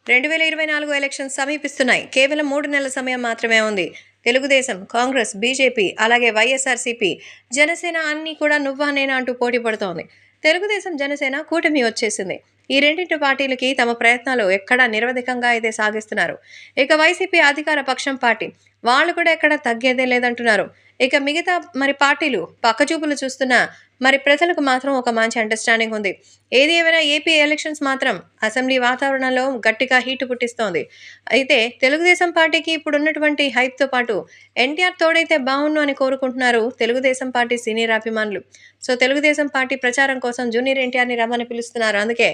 2024 elections సమీపిస్తున్నాయి. కేవలం 3 నెలల సమయం మాత్రమే ఉంది. తెలుగుదేశం, కాంగ్రెస్, బీజేపీ, అలాగే వైఎస్ఆర్సీపీ, జనసేన అన్నీ కూడా నువ్వా నేనా అంటూ పోటీ పడుతోంది. తెలుగుదేశం, జనసేన కూటమి వచ్చేసింది. ఈ రెండింటి పార్టీలకి తమ ప్రయత్నాలు ఎక్కడా నిరవధికంగా అయితే సాగిస్తున్నారు. ఇక వైసీపీ అధికార పక్షం పార్టీ వాళ్ళు కూడా ఎక్కడ తగ్గేదే లేదంటున్నారు. ఇక మిగతా పార్టీలు పక్కచూపులు చూస్తున్నా ప్రజలకు మాత్రం ఒక మంచి అండర్స్టాండింగ్ ఉంది. ఏది ఏమైనా ఏపీ ఎలక్షన్స్ మాత్రం అసెంబ్లీ వాతావరణంలో గట్టిగా హీటు పుట్టిస్తోంది. అయితే తెలుగుదేశం పార్టీకి ఇప్పుడున్నటువంటి హైప్తో పాటు ఎన్టీఆర్ తోడైతే బావున్ను అని కోరుకుంటున్నారు తెలుగుదేశం పార్టీ సీనియర్ అభిమానులు. సో తెలుగుదేశం పార్టీ ప్రచారం కోసం జూనియర్ ఎన్టీఆర్ని రమ్మని పిలుస్తున్నారు. అందుకే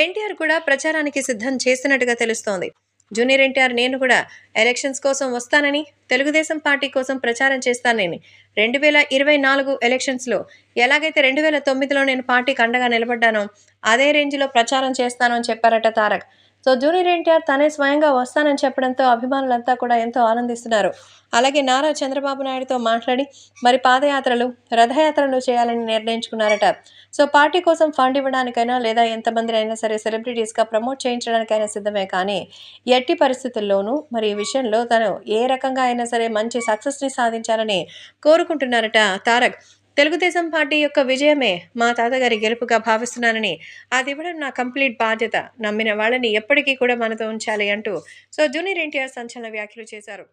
ఎన్టీఆర్ కూడా ప్రచారానికి సిద్ధం చేస్తున్నట్టుగా తెలుస్తోంది. జూనియర్ ఎన్టీఆర్ నేను కూడా ఎలక్షన్స్ కోసం వస్తానని, తెలుగుదేశం పార్టీ కోసం ప్రచారం చేస్తానని, 2024 ఎలక్షన్స్లో ఎలాగైతే 2009లో నేను పార్టీకి అండగా నిలబడ్డానో అదే రేంజ్లో ప్రచారం చేస్తాను అని చెప్పారట తారక్. సో జూనియర్ ఎన్టీఆర్ తనే స్వయంగా వస్తానని చెప్పడంతో అభిమానులంతా కూడా ఎంతో ఆనందిస్తున్నారు. అలాగే నారా చంద్రబాబు నాయుడుతో మాట్లాడి పాదయాత్రలు, రథయాత్రలు చేయాలని నిర్ణయించుకున్నారట. సో పార్టీ కోసం ఫండ్ ఇవ్వడానికైనా లేదా ఎంతమంది అయినా సరే సెలబ్రిటీస్గా ప్రమోట్ చేయించడానికైనా సిద్ధమే, కానీ ఎట్టి పరిస్థితుల్లోనూ ఈ విషయంలో తను ఏ రకంగా అయినా సరే మంచి సక్సెస్ని సాధించాలని కోరుకుంటున్నారట తారక్. తెలుగుదేశం పార్టీ యొక్క విజయమే మా తాతగారి గెలుపుగా భావిస్తున్నానని, అది ఇవ్వడం నా కంప్లీట్ బాధ్యత, నమ్మిన వాళ్ళని ఎప్పటికీ కూడా మనతో ఉంచాలి అంటూ సో జూనియర్ ఎన్టీఆర్ సంచలన వ్యాఖ్యలు చేశారు.